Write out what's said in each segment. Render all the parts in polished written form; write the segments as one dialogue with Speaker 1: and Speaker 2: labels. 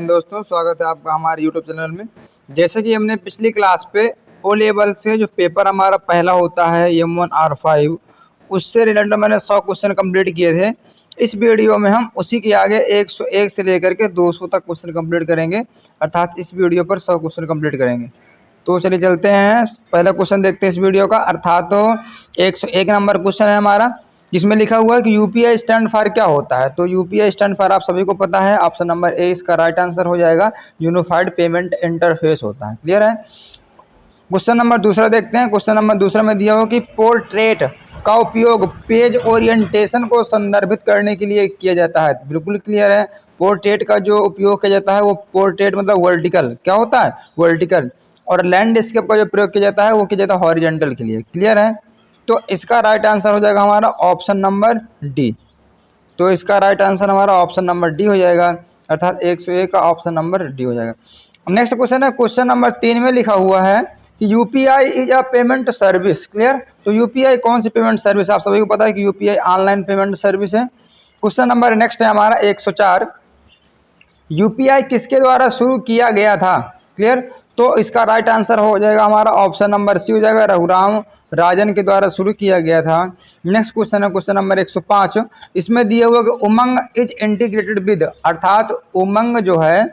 Speaker 1: दोस्तों, स्वागत है आपका हमारे YouTube चैनल में। जैसे कि हमने पिछली क्लास पे ओ लेवल से जो पेपर हमारा पहला होता है M1R5 उससे रिलेटेड मैंने 100 क्वेश्चन कंप्लीट किए थे। इस वीडियो में हम उसी के आगे 101 से लेकर के 200 तक क्वेश्चन कंप्लीट करेंगे, अर्थात इस वीडियो पर 100 क्वेश्चन कंप्लीट करेंगे। तो चलिए चलते हैं, पहला क्वेश्चन देखते हैं इस वीडियो का, अर्थात तो 101 नंबर क्वेश्चन है हमारा, जिसमें लिखा हुआ है कि यूपीआई स्टैंड फॉर क्या होता है। तो यूपीआई स्टैंड फॉर आप सभी को पता है, ऑप्शन नंबर ए इसका राइट आंसर हो जाएगा, यूनिफाइड पेमेंट इंटरफेस होता है। क्लियर है। क्वेश्चन नंबर दूसरा देखते हैं। क्वेश्चन नंबर दूसरा में दिया हुआ कि पोर्ट्रेट का उपयोग पेज ओरिएंटेशन को संदर्भित करने के लिए किया जाता है। बिल्कुल क्लियर है। पोर्ट्रेट का जो उपयोग किया जाता है वो पोर्ट्रेट मतलब वर्टिकल क्या होता है, वर्टिकल, और लैंडस्केप का जो प्रयोग किया जाता है वो किया जाता है हॉरिजॉन्टल के लिए। क्लियर है। तो इसका राइट आंसर हो जाएगा हमारा ऑप्शन नंबर डी। तो इसका राइट आंसर हमारा ऑप्शन नंबर डी हो जाएगा, अर्थात 101 का ऑप्शन नंबर डी हो जाएगा। नेक्स्ट क्वेश्चन है, क्वेश्चन नंबर 3 में लिखा हुआ है कि UPI is a payment service. Clear. तो यूपीआई कौन सी पेमेंट सर्विस, आप सभी को पता है कि यूपीआई ऑनलाइन पेमेंट सर्विस है। क्वेश्चन नंबर नेक्स्ट है हमारा 104, यूपीआई किसके द्वारा शुरू किया गया था। क्लियर। तो इसका राइट आंसर हो जाएगा हमारा ऑप्शन नंबर सी हो जाएगा, रघुराम राजन के द्वारा शुरू किया गया था। नेक्स्ट क्वेश्चन है क्वेश्चन नंबर 105, इसमें दिया हुआ कि उमंग इज इंटीग्रेटेड विद, अर्थात उमंग जो है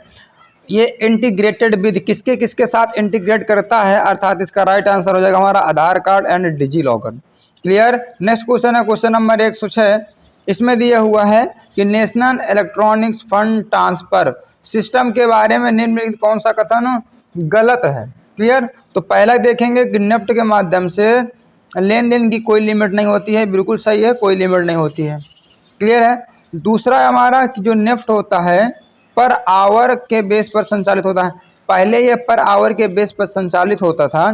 Speaker 1: ये इंटीग्रेटेड विद किसके किसके साथ इंटीग्रेट करता है, अर्थात इसका राइट आंसर हो जाएगा हमारा Aadhaar card and DigiLocker. Clear. Next question है क्वेश्चन नंबर 106, इसमें दिया हुआ है कि national electronics fund transfer system के बारे में निम्नलिखित कौन सा कथन गलत है। क्लियर। तो पहला देखेंगे कि नेफ्ट के माध्यम से लेन देन की कोई लिमिट नहीं होती है, बिल्कुल सही है, कोई लिमिट नहीं होती है। क्लियर है। दूसरा है हमारा कि जो नेफ्ट होता है पर आवर के बेस पर संचालित होता है। पहले ये पर आवर के बेस पर संचालित होता था,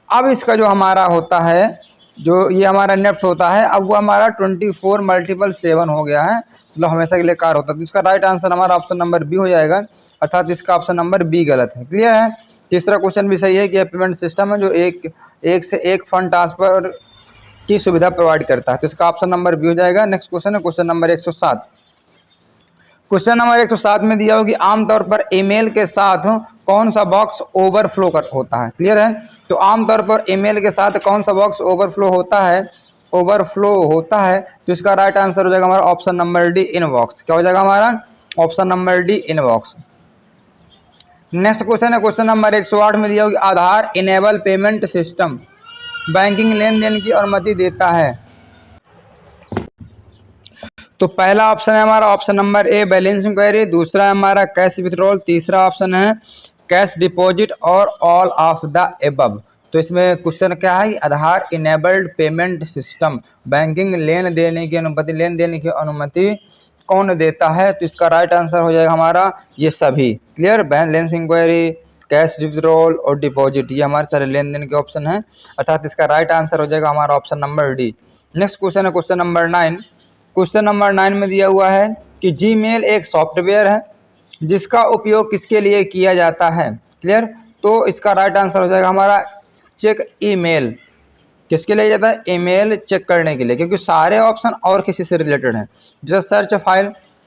Speaker 1: अब इसका जो हमारा होता है, जो ये हमारा नेफ्ट होता है, अब वो हमारा 24 मल्टीपल 7 हो गया है, मतलब हमेशा के लिए कार होता है। तो इसका राइट आंसर हमारा ऑप्शन नंबर बी हो जाएगा, अर्थात इसका ऑप्शन नंबर बी गलत है। क्लियर है। तीसरा क्वेश्चन भी सही है कि पेमेंट सिस्टम है जो एक से एक फंड ट्रांसफर की सुविधा प्रोवाइड करता है। तो इसका ऑप्शन नंबर बी हो जाएगा। नेक्स्ट क्वेश्चन है क्वेश्चन नंबर 107। क्वेश्चन नंबर 107 में दिया हो कि आमतौर पर ईमेल के साथ कौन सा बॉक्स ओवरफ्लो होता है। क्लियर है। तो आमतौर पर ईमेल के साथ कौन सा बॉक्स ओवरफ्लो होता है, ओवरफ्लो होता है। तो इसका राइट आंसर हो जाएगा हमारा ऑप्शन नंबर डी, इनबॉक्स। क्या हो जाएगा हमारा option number d, inbox. Next question है क्वेश्चन नंबर 108 में दिया हो कि Aadhaar enable payment system banking लेन देन की अनुमति देता है। तो पहला ऑप्शन है हमारा option number a balance enquiry, दूसरा है हमारा कैश विथड्रॉल, तीसरा ऑप्शन है कैश डिपॉजिट और ऑल ऑफ द एबव। तो इसमें क्वेश्चन क्या है, Aadhaar enabled payment system banking लेन देने की अनुमति कौन देता है। तो इसका राइट आंसर हो जाएगा हमारा ये सभी। Clear. Balance enquiry, cash withdrawal और डिपॉजिट, ये हमारे सारे लेन देन के ऑप्शन है, अर्थात इसका राइट आंसर हो जाएगा हमारा option number d. Next question है क्वेश्चन नंबर 9। क्वेश्चन नंबर 9 में दिया हुआ है कि जीमेल एक सॉफ्टवेयर है जिसका उपयोग किसके लिए किया जाता है। क्लियर। तो इसका राइट आंसर हो जाएगा हमारा चेक ईमेल। किसके लिए जाता है, ईमेल चेक करने के लिए, क्योंकि सारे ऑप्शन और किसी से रिलेटेड हैं। जैसे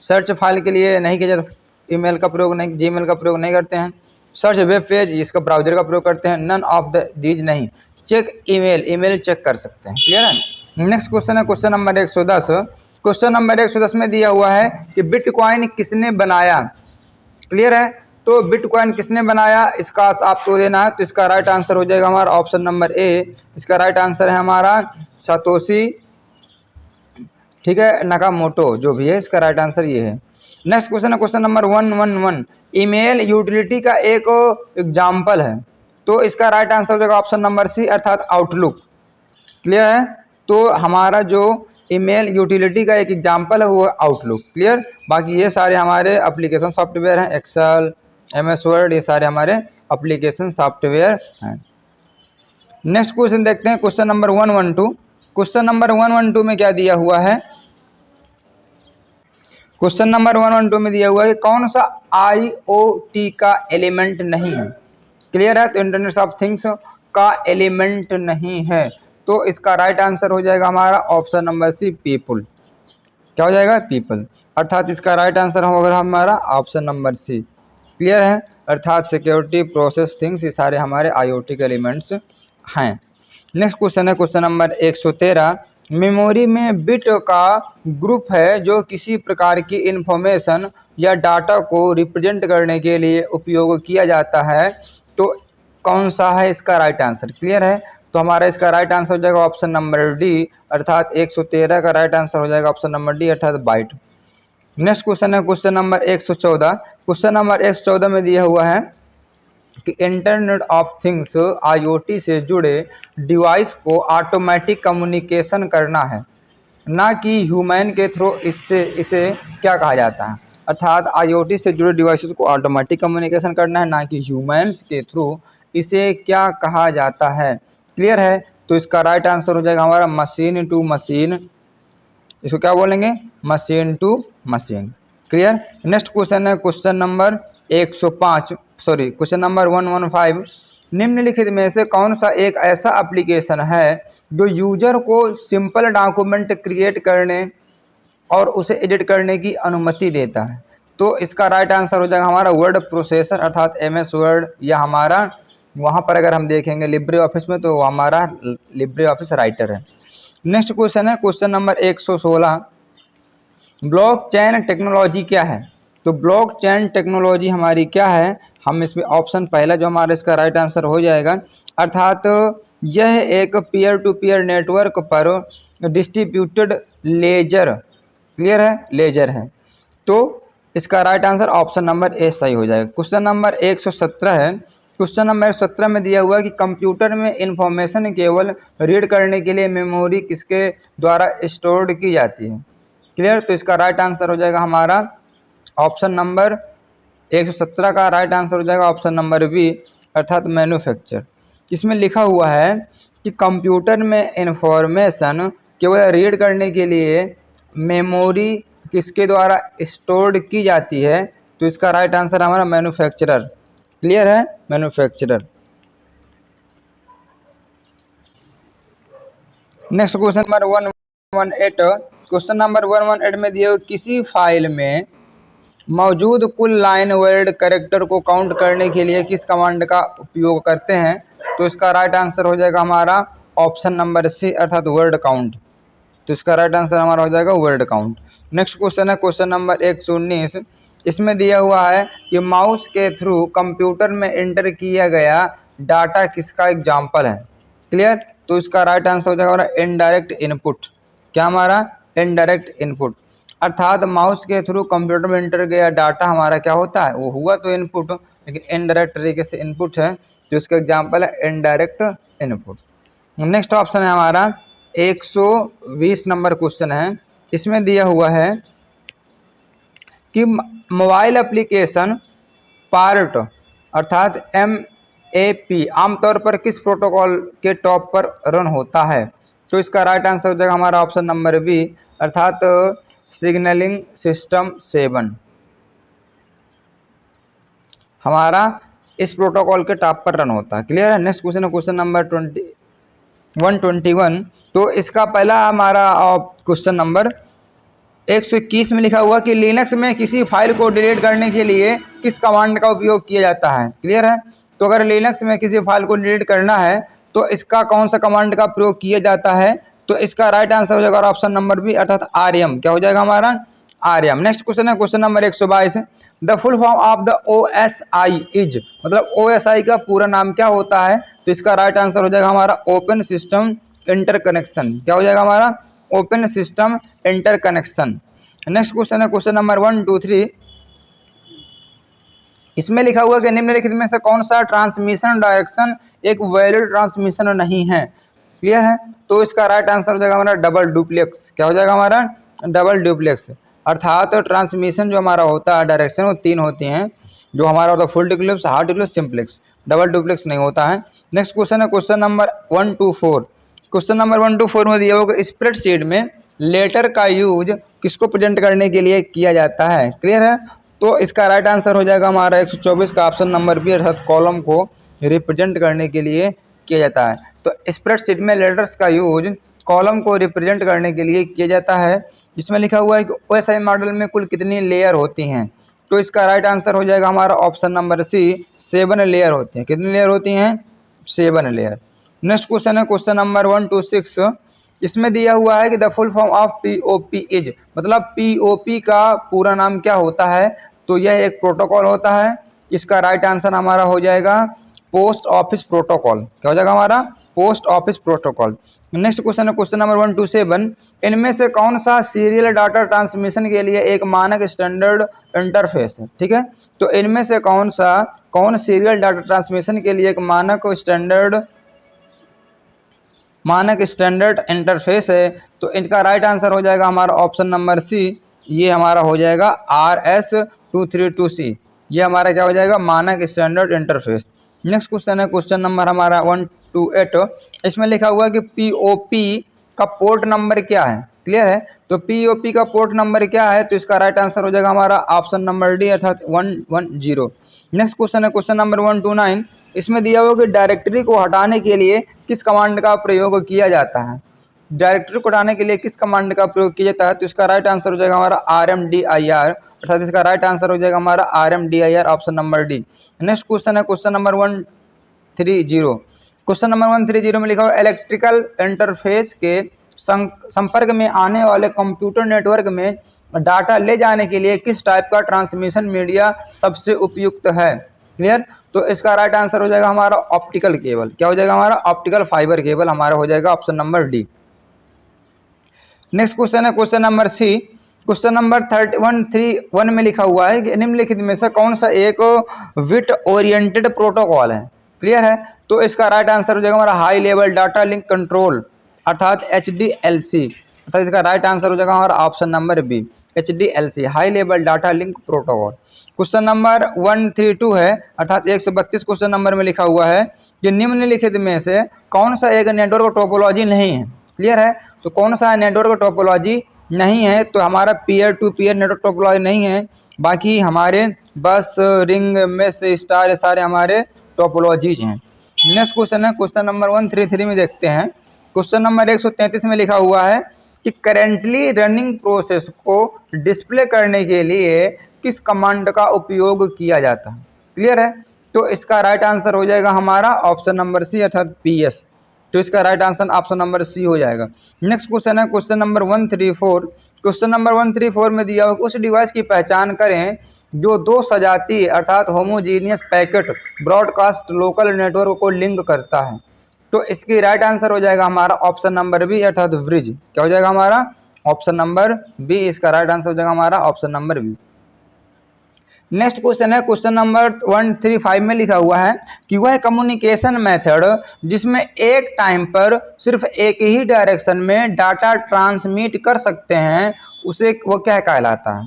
Speaker 1: सर्च फाइल के लिए नहीं किया जाता, ईमेल का प्रयोग नहीं, जीमेल का प्रयोग नहीं करते हैं। सर्च वेब पेज, इसका ब्राउजर का प्रयोग करते हैं। नन ऑफ द दीज नहीं, चेक ईमेल, ईमेल चेक कर सकते हैं। क्लियर है। नेक्स्ट क्वेश्चन है क्वेश्चन नंबर 110। क्वेश्चन नंबर 110 में दिया हुआ है कि बिटकॉइन किसने बनाया। क्लियर है। तो बिटकॉइन किसने बनाया इसका आपको देना है। तो इसका राइट आंसर हो जाएगा हमारा ऑप्शन नंबर ए, इसका राइट आंसर है हमारा सातोशी, ठीक है, नाकामोटो, जो भी है इसका राइट आंसर ये है। नेक्स्ट क्वेश्चन है क्वेश्चन नंबर 111, ईमेल यूटिलिटी का एक एग्जाम्पल है। तो इसका राइट आंसर हो जाएगा ऑप्शन नंबर सी, अर्थात आउटलुक। क्लियर है। तो हमारा जो ईमेल यूटिलिटी का एक एग्जाम्पल है वो आउटलुक। क्लियर। बाकी ये सारे हमारे एप्लीकेशन सॉफ्टवेयर हैं, एक्सेल, MS वर्ड, ये सारे हमारे एप्लीकेशन सॉफ्टवेयर हैं। नेक्स्ट क्वेश्चन देखते हैं क्वेश्चन नंबर 112। क्वेश्चन नंबर 112 में क्या दिया हुआ है, क्वेश्चन नंबर 112 में दिया हुआ है कौन सा IoT का एलिमेंट नहीं है। क्लियर है। तो इंटरनेट ऑफ थिंग्स का एलिमेंट नहीं है। तो इसका राइट आंसर हो जाएगा हमारा ऑप्शन नंबर सी, पीपल। क्या हो जाएगा, पीपल। अर्थात इसका राइट आंसर होगा हमारा ऑप्शन नंबर सी। क्लियर है, अर्थात सिक्योरिटी, प्रोसेस, थिंग्स, ये सारे हमारे आईओटी के एलिमेंट्स हैं। नेक्स्ट क्वेश्चन है क्वेश्चन नंबर 113। मेमोरी में बिट का ग्रुप है जो किसी प्रकार की इंफॉर्मेशन या डाटा को रिप्रेजेंट करने के लिए उपयोग किया जाता है, तो कौन सा है इसका राइट आंसर। क्लियर है, तो हमारा इसका राइट आंसर हो जाएगा ऑप्शन नंबर डी, अर्थात 113 का राइट आंसर हो जाएगा ऑप्शन नंबर डी, अर्थात बाइट। नेक्स्ट क्वेश्चन है क्वेश्चन नंबर 114। क्वेश्चन नंबर 114 में दिया हुआ है कि इंटरनेट ऑफ थिंग्स आईओटी से जुड़े डिवाइस को ऑटोमेटिक कम्युनिकेशन करना है, ना कि ह्यूमन के थ्रू। इसे क्या कहा जाता है। अर्थात आईओटी से जुड़े डिवाइसेस को ऑटोमेटिक कम्युनिकेशन करना है, ना कि ह्यूमंस के थ्रू। इसे क्या कहा जाता है। क्लियर है, तो इसका राइट आंसर हो जाएगा हमारा मशीन टू मशीन। इसको क्या बोलेंगे, machine to machine. Clear. Next question है question number 105, sorry question number 115। निम्नलिखित में से कौन सा एक ऐसा एप्लीकेशन है जो यूजर को सिंपल डॉक्यूमेंट क्रिएट करने और उसे एडिट करने की अनुमति देता है। तो इसका राइट आंसर हो जाएगा हमारा वर्ड प्रोसेसर, अर्थात एमएस वर्ड, या हमारा वहाँ पर अगर हम देखेंगे लिब्रे ऑफिस में तो हमारा लिब्रे ऑफिस राइटर है। नेक्स्ट क्वेश्चन है क्वेश्चन नंबर 116। ब्लॉकचेन टेक्नोलॉजी क्या है। तो ब्लॉकचेन टेक्नोलॉजी हमारी क्या है, हम इसमें ऑप्शन पहला जो हमारा इसका राइट आंसर हो जाएगा, अर्थात यह एक पीयर टू पीयर नेटवर्क पर डिस्ट्रीब्यूटेड लेजर, क्लियर है, लेजर है। तो इसका राइट आंसर ऑप्शन नंबर ए सही हो जाएगा। क्वेश्चन नंबर 117 है। क्वेश्चन नंबर 17 में दिया हुआ है कि कंप्यूटर में इंफॉर्मेशन केवल रीड करने के लिए मेमोरी किसके द्वारा स्टोर्ड की जाती है। क्लियर, तो इसका राइट आंसर हो जाएगा हमारा ऑप्शन नंबर 117 का राइट आंसर हो जाएगा ऑप्शन नंबर बी, अर्थात मैन्युफैक्चर। इसमें लिखा हुआ है कि कंप्यूटर में इंफॉर्मेशन केवल रीड करने के लिए मेमोरी किसके द्वारा स्टोर्ड की जाती है, तो इसका राइट आंसर हमारा मैन्युफैक्चरर। क्लियर है, manufacturer. Next question number 118। Question number 118 में दिए हुए किसी फाइल में मौजूद कुल लाइन वर्ड कैरेक्टर को काउंट करने के लिए किस कमांड का उपयोग करते हैं, तो इसका राइट आंसर हो जाएगा हमारा ऑप्शन नंबर सी, अर्थात वर्ड काउंट। तो इसका राइट आंसर हमारा हो जाएगा वर्ड काउंट। नेक्स्ट क्वेश्चन है क्वेश्चन नंबर 119। इसमें दिया हुआ है कि माउस के थ्रू कंप्यूटर में एंटर किया गया डाटा किसका एग्जाम्पल है। क्लियर, तो इसका राइट आंसर हो जाएगा हमारा इनडायरेक्ट इनपुट। क्या हमारा इनडायरेक्ट इनपुट, अर्थात माउस के थ्रू कंप्यूटर में एंटर गया डाटा हमारा क्या होता है, वो हुआ तो इनपुट, लेकिन इनडायरेक्ट तरीके से इनपुट है, तो इसका एग्जाम्पल है इनडायरेक्ट इनपुट। नेक्स्ट ऑप्शन है हमारा 120 नंबर क्वेश्चन है। इसमें दिया हुआ है कि मोबाइल एप्लीकेशन पार्ट अर्थात MAP आमतौर पर किस प्रोटोकॉल के टॉप पर रन होता है, तो इसका राइट आंसर हो जाएगा हमारा ऑप्शन नंबर बी, अर्थात सिग्नलिंग सिस्टम 7 हमारा इस प्रोटोकॉल के टॉप पर रन होता है। क्लियर है। नेक्स्ट क्वेश्चन है क्वेश्चन नंबर 121। तो इसका पहला हमारा क्वेश्चन नंबर 121 में लिखा हुआ कि लिनक्स में किसी फाइल को डिलीट करने के लिए किस कमांड का उपयोग किया जाता है। क्लियर है, तो अगर लिनक्स में किसी फाइल को डिलीट करना है तो इसका कौन सा कमांड का प्रयोग किया जाता है, तो इसका राइट आंसर हो जाएगा ऑप्शन नंबर बी, अर्थात RM। क्या हो जाएगा हमारा RM। नेक्स्ट क्वेश्चन है question number 122। The full form of the OSI is, मतलब OSI का पूरा नाम क्या होता है, तो इसका राइट आंसर हो जाएगा हमारा ओपन सिस्टम इंटरकनेक्शन। क्या हो जाएगा हमारा open system interconnection. Next question है क्वेश्चन नंबर 123। इसमें लिखा हुआ कि निम्नलिखित में से कौन सा ट्रांसमिशन डायरेक्शन एक वैलिड ट्रांसमिशन नहीं है। क्लियर है, तो इसका राइट आंसर हो जाएगा हमारा डबल डुप्लेक्स। क्या हो जाएगा हमारा डबल डुप्लेक्स, अर्थात ट्रांसमिशन जो हमारा होता है डायरेक्शन वो 3 होती हैं, जो हमारा होता है full duplex, half duplex, simplex, double duplex नहीं होता है। नेक्स्ट क्वेश्चन है क्वेश्चन नंबर 124। क्वेश्चन नंबर 124 में दिया होगा स्प्रेडशीट में लेटर का यूज किसको प्रेजेंट करने के लिए किया जाता है। क्लियर है, तो इसका राइट आंसर हो जाएगा हमारा 124 का ऑप्शन नंबर बी, अर्थात कॉलम को रिप्रेजेंट करने के लिए किया जाता है। तो स्प्रेडशीट में लेटर्स का यूज कॉलम को रिप्रेजेंट करने के लिए किया जाता है। जिसमें लिखा हुआ है कि OSI मॉडल में कुल कितनी लेयर होती हैं। तो इसका राइट आंसर हो जाएगा हमारा ऑप्शन नंबर सी, 7 लेयर होती हैं। कितनी लेयर होती हैं? 7 लेयर। नेक्स्ट क्वेश्चन है क्वेश्चन नंबर 1 to 6। इसमें दिया हुआ है कि the full form of POP is, मतलब POP का पूरा नाम क्या होता है? तो यह एक प्रोटोकॉल होता है। इसका राइट आंसर हमारा हो जाएगा पोस्ट ऑफिस प्रोटोकॉल। क्या हो जाएगा हमारा? Post office protocol. Next question है क्वेश्चन नंबर 1 to 7। इनमें से कौन सा सीरियल डाटा ट्रांसमिशन के लिए एक मानक स्टैंडर्ड इंटरफेस है? ठीक है, तो इनमें से कौन सीरियल डाटा ट्रांसमिशन के लिए एक मानक स्टैंडर्ड इंटरफेस है? तो इनका राइट आंसर हो जाएगा हमारा ऑप्शन नंबर सी, ये हमारा हो जाएगा RS-232C। ये हमारा क्या हो जाएगा? मानक स्टैंडर्ड इंटरफेस। नेक्स्ट क्वेश्चन है क्वेश्चन नंबर हमारा 1 to 8। इसमें लिखा हुआ है कि POP का पोर्ट नंबर क्या है? क्लियर है, तो POP का पोर्ट नंबर क्या है? तो इसका राइट आंसर हो जाएगा हमारा ऑप्शन नंबर डी, अर्थात 110। नेक्स्ट क्वेश्चन है क्वेश्चन नंबर 1 to 9। इसमें दिया हुआ कि डायरेक्टरी को हटाने के लिए किस कमांड का प्रयोग किया जाता है? डायरेक्टरी को हटाने के लिए किस कमांड का प्रयोग किया जाता है? तो इसका राइट आंसर हो जाएगा हमारा RMDIR, अर्थात इसका राइट आंसर हो जाएगा हमारा RMDIR, option number d. Next question है क्वेश्चन नंबर 130। क्वेश्चन नंबर 130 में लिखा हुआ इलेक्ट्रिकल इंटरफेस के संपर्क में आने वाले कंप्यूटर नेटवर्क में डाटा ले जाने के लिए किस टाइप का ट्रांसमिशन मीडिया सबसे उपयुक्त है? क्लियर, तो इसका राइट आंसर हो जाएगा हमारा ऑप्टिकल केबल। क्या हो जाएगा हमारा? ऑप्टिकल फाइबर केबल हमारा हो जाएगा option number d. Next question है question number c. Question number 131 में लिखा हुआ है कि निम्नलिखित में से कौन सा एक बिट ओरिएंटेड प्रोटोकॉल है? क्लियर है, तो इसका राइट आंसर हो जाएगा हमारा high level data link control, अर्थात HDLC। अर्थात इसका राइट आंसर हो जाएगा हमारा option number B, HDLC, high level data link protocol. Question number 132 है, अर्थात 132 क्वेश्चन नंबर में लिखा हुआ है कि निम्नलिखित में से कौन सा एक नेटवर्क टोपोलॉजी नहीं है? क्लियर है, तो कौन सा नेटवर्क टोपोलॉजी नहीं है? तो हमारा peer to peer network topology नहीं है, बाकी हमारे बस रिंग मेश स्टार ये सारे हमारे टोपोलॉजीज हैं। नेक्स्ट क्वेश्चन है क्वेश्चन नंबर 133 में देखते हैं। क्वेश्चन नंबर 133 में लिखा हुआ है कि करेंटली रनिंग प्रोसेस को डिस्प्ले करने के लिए किस कमांड का उपयोग किया जाता है? क्लियर है, तो इसका राइट आंसर हो जाएगा हमारा ऑप्शन नंबर सी, अर्थात PS। तो इसका right answer option number C हो जाएगा। नेक्स्ट क्वेश्चन है क्वेश्चन नंबर 134। क्वेश्चन नंबर 134 में दिया हुआ उस डिवाइस की पहचान करें जो दो सजातीय अर्थात homogeneous packet broadcast local network को लिंक करता है। तो इसकी राइट आंसर हो जाएगा हमारा ऑप्शन नंबर बी, अर्थात ब्रिज। क्या हो जाएगा हमारा? ऑप्शन नंबर बी, इसका राइट आंसर हो जाएगा हमारा option number B. Next question है क्वेश्चन नंबर 135 में लिखा हुआ है कि वह कम्युनिकेशन मेथड जिसमें एक टाइम पर सिर्फ एक ही डायरेक्शन में डाटा ट्रांसमिट कर सकते हैं उसे वो क्या कहलाता है?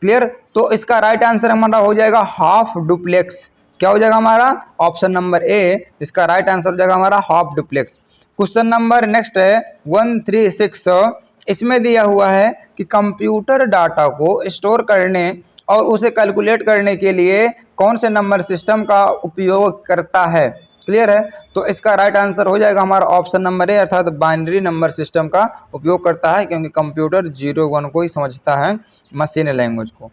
Speaker 1: क्लियर, तो इसका राइट आंसर हमारा हो जाएगा हाफ डुप्लेक्स। क्या हो जाएगा हमारा? ऑप्शन नंबर ए, इसका राइट आंसर हो जाएगा हमारा half duplex. Question number next है 136। इसमें दिया हुआ है कि कंप्यूटर डाटा को स्टोर करने और उसे कैलकुलेट करने के लिए कौन से नंबर सिस्टम का उपयोग करता है? क्लियर है, तो इसका राइट आंसर हो जाएगा हमारा ऑप्शन नंबर ए, अर्थात बाइनरी नंबर सिस्टम का उपयोग करता है, क्योंकि कंप्यूटर 0-1 को ही समझता है, मशीन लैंग्वेज को।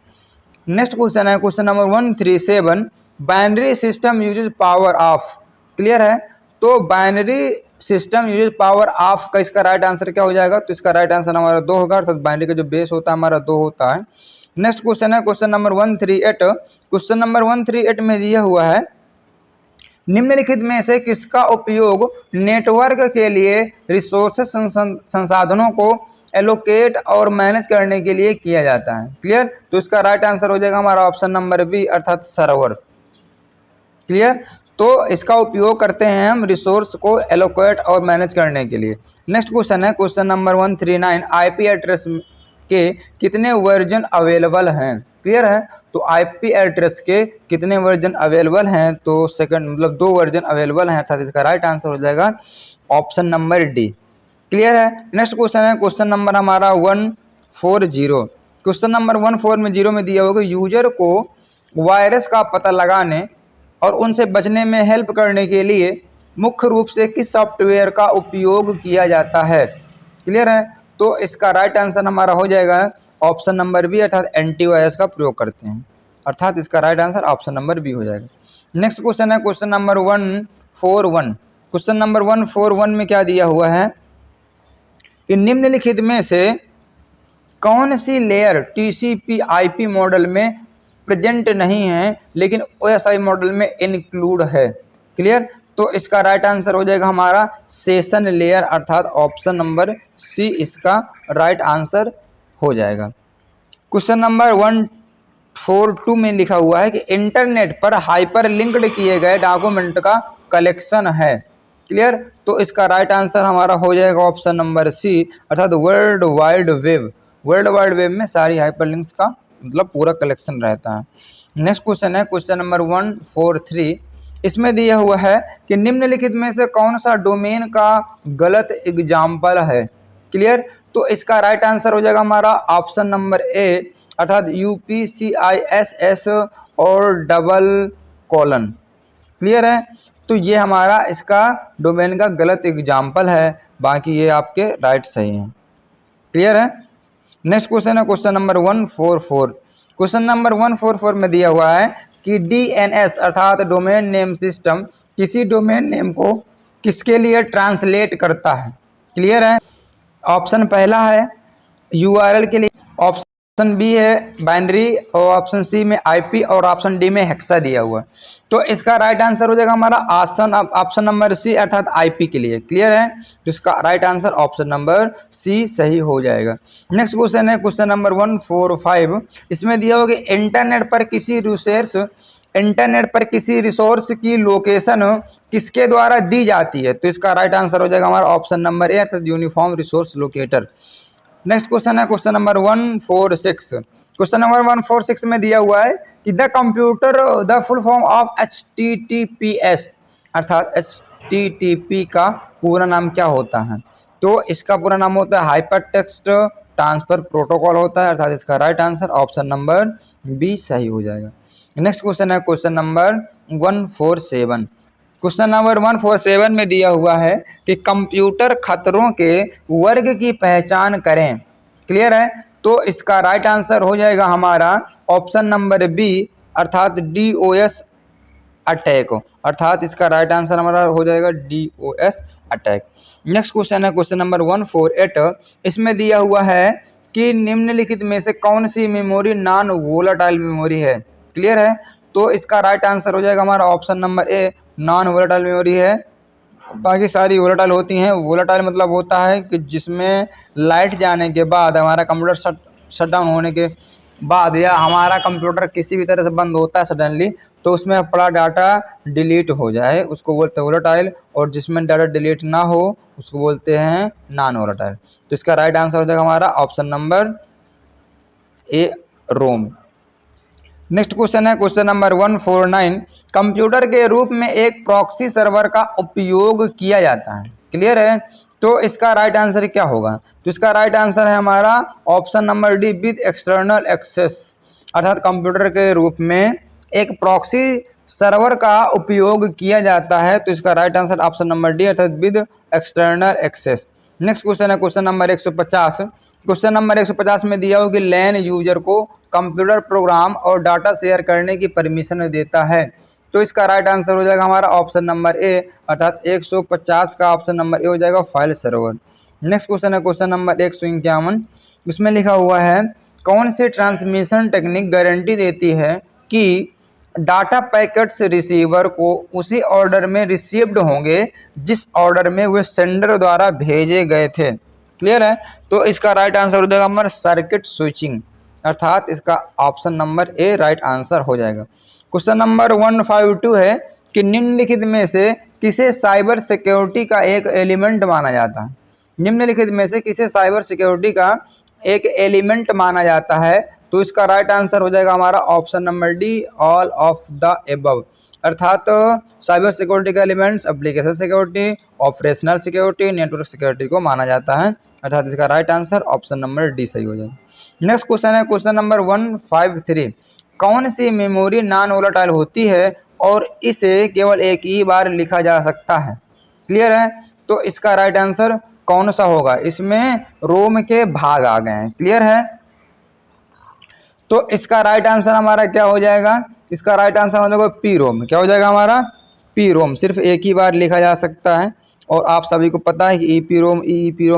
Speaker 1: नेक्स्ट क्वेश्चन है question number 137। Binary system uses power of. Clear है, तो binary system uses power of का इसका राइट आंसर क्या हो जाएगा? तो इसका राइट आंसर हमारा 2 होगा, अर्थात बाइनरी का जो बेस होता है हमारा 2 होता है। नेक्स्ट क्वेश्चन है क्वेश्चन नंबर 138। क्वेश्चन नंबर 138 में दिया हुआ है निम्नलिखित में से किसका उपयोग नेटवर्क के लिए रिसोर्सेस संसाधनों को एलोकेट और मैनेज करने के लिए किया जाता है? क्लियर, तो इसका राइट आंसर हो जाएगा हमारा ऑप्शन नंबर बी, अर्थात सर्वर। क्लियर, तो इसका उपयोग करते हैं हम रिसोर्स को एलोकेट और मैनेज करने के लिए। नेक्स्ट क्वेश्चन है क्वेश्चन नंबर 139। IP एड्रेस के कितने वर्जन अवेलेबल हैं? क्लियर है, तो IP एड्रेस के कितने वर्जन अवेलेबल हैं? तो सेकंड मतलब 2 वर्जन अवेलेबल हैं, अर्थात इसका राइट आंसर हो जाएगा ऑप्शन नंबर डी। क्लियर है, नेक्स्ट क्वेश्चन है क्वेश्चन नंबर हमारा 140। क्वेश्चन नंबर 140 में दिया होगा यूजर को वायरस का पता लगाने और उनसे बचने में हेल्प करने के लिए मुख्य रूप से किस सॉफ्टवेयर का उपयोग किया जाता है? क्लियर है, तो इसका राइट आंसर हमारा हो जाएगा ऑप्शन नंबर बी, अर्थात एंटीवायरस का प्रयोग करते हैं, अर्थात इसका right answer option number B हो जाएगा। नेक्स्ट क्वेश्चन है क्वेश्चन नंबर 141। क्वेश्चन नंबर 141 में क्या दिया हुआ है कि निम्नलिखित में से कौन सी लेयर टीसीपी आईपी मॉडल में प्रेजेंट नहीं है लेकिन ओएसआई मॉडल में इंक्लूड है। क्लियर, तो इसका राइट आंसर हो जाएगा हमारा सेशन लेयर, अर्थात ऑप्शन नंबर सी इसका राइट आंसर हो जाएगा। क्वेश्चन नंबर 142 में लिखा हुआ है कि इंटरनेट पर हाइपर लिंक्ड किए गए डॉक्यूमेंट का कलेक्शन है। क्लियर, तो इसका राइट आंसर हमारा हो जाएगा ऑप्शन नंबर सी, अर्थात world wide web. World wide web में सारी हाइपरलिंक्स का मतलब पूरा कलेक्शन रहता है। नेक्स्ट क्वेश्चन है क्वेश्चन नंबर 143। इसमें दिया हुआ है कि निम्नलिखित में से कौन सा डोमेन का गलत एग्जाम्पल है। क्लियर, तो इसका राइट आंसर हो जाएगा हमारा ऑप्शन नंबर ए, अर्थात UPCISS और डबल कॉलन। क्लियर है, तो ये हमारा इसका डोमेन का गलत एग्जाम्पल है, बाकी ये आपके राइट सही हैं। क्लियर है। नेक्स्ट क्वेश्चन है क्वेश्चन नंबर 144। क्वेश्चन नंबर 144 में दिया हुआ है कि DNS अर्थात डोमेन नेम सिस्टम किसी डोमेन नेम को किसके लिए ट्रांसलेट करता है। क्लियर है, ऑप्शन पहला है URL के लिए, ऑप्शन बी है बाइनरी, और ऑप्शन सी में IP, और ऑप्शन डी में हेक्सा दिया हुआ है। तो इसका राइट आंसर हो जाएगा हमारा ऑप्शन नंबर सी, अर्थात IP के लिए। क्लियर है, तो इसका right answer option number C सही हो जाएगा। नेक्स्ट क्वेश्चन है क्वेश्चन नंबर 145। इसमें दिया होगा कि इंटरनेट पर किसी रिसोर्स की लोकेशन किसके द्वारा दी जाती है। तो इसका राइट आंसर हो जाएगा हमारा ऑप्शन नंबर ए, अर्थात uniform resource locator. Next question है क्वेश्चन नंबर 146। क्वेश्चन नंबर 146 में दिया हुआ है कि the full form of HTTPS अर्थात HTTP का पूरा नाम क्या होता है। तो इसका पूरा नाम होता है हाइपर टेक्स्ट ट्रांसफर प्रोटोकॉल होता है, अर्थात इसका right answer option number B सही हो जाएगा। नेक्स्ट क्वेश्चन है क्वेश्चन नंबर 147। क्वेश्चन नंबर 147 में दिया हुआ है कि कंप्यूटर खतरों के वर्ग की पहचान करें। क्लियर है, तो इसका राइट आंसर हो जाएगा हमारा ऑप्शन नंबर बी, अर्थात DOS अटैक, अर्थात इसका राइट आंसर हमारा हो जाएगा DOS अटैक। नेक्स्ट क्वेश्चन है क्वेश्चन नंबर 148। इसमें दिया हुआ है कि निम्नलिखित में से कौन सी मेमोरी नॉन वोलेटाइल मेमोरी है। क्लियर है, तो इसका राइट आंसर हो जाएगा हमारा ऑप्शन नंबर ए, नॉन वोलेटाइल मेमोरी है। बाकी सारी वोलेटाइल होती हैं। वोलेटाइल मतलब होता है कि जिसमें लाइट जाने के बाद हमारा कंप्यूटर शट डाउन होने के बाद या हमारा कंप्यूटर किसी भी तरह से बंद होता है सडनली, तो उसमें पड़ा डाटा डिलीट हो जाए उसको बोलते हैं वोलेटाइल, और जिसमें डाटा डिलीट ना हो उसको बोलते हैं नॉन वोलेटाइल। तो इसका राइट आंसर हो जाएगा हमारा option number A, ROM. Next question है क्वेश्चन नंबर 149। कंप्यूटर के रूप में एक प्रॉक्सी सर्वर का उपयोग किया जाता है। क्लियर है, तो इसका राइट आंसर क्या होगा। तो इसका राइट आंसर है हमारा option number D, with external access, अर्थात कंप्यूटर के रूप में एक प्रॉक्सी सर्वर का उपयोग किया जाता है। तो इसका right answer option number d, अर्थात with external access. Next question है क्वेश्चन नंबर 150। क्वेश्चन नंबर 150 में दिया हो कि लैन यूजर को कंप्यूटर प्रोग्राम और डाटा शेयर करने की परमिशन देता है। तो इसका राइट आंसर हो जाएगा हमारा ऑप्शन नंबर ए, अर्थात 150 का ऑप्शन नंबर ए हो जाएगा फाइल सर्वर। नेक्स्ट क्वेश्चन है क्वेश्चन नंबर 151। इसमें लिखा हुआ है कौन सी ट्रांसमिशन टेक्निक गारंटी देती है कि डाटा पैकेट्स रिसीवर को उसी ऑर्डर में रिसीव्ड होंगे जिस ऑर्डर में वे सेंडर द्वारा भेजे गए थे। क्लियर है, तो इसका राइट आंसर हो जाएगा हमारा सर्किट स्विचिंग, अर्थात इसका ऑप्शन नंबर ए राइट आंसर हो जाएगा। क्वेश्चन नंबर 152 है कि निम्नलिखित में से किसे साइबर सिक्योरिटी का एक एलिमेंट माना जाता है। निम्नलिखित में से किसे साइबर सिक्योरिटी का एक एलिमेंट माना जाता है। तो इसका राइट आंसर हो जाएगा हमारा option number D, all of the above, अर्थात साइबर सिक्योरिटी का elements application security, operational security, network security को माना जाता है, अर्थात इसका right answer option number D सही हो जाएगा। नेक्स्ट क्वेश्चन है क्वेश्चन नंबर 153। कौन सी मेमोरी नॉन वोलेटाइल होती है और इसे केवल एक ही बार लिखा जा सकता है। क्लियर है, तो इसका राइट आंसर कौन सा होगा, इसमें रोम के भाग आ गए हैं। क्लियर है, तो इसका राइट आंसर हमारा क्या हो जाएगा, इसका राइट आंसर हो जाएगा पी रोम। क्या हो जाएगा हमारा, पी रोम। सिर्फ एक ही बार लिखा जा सकता है और आप सभी को पता है कि E P ROM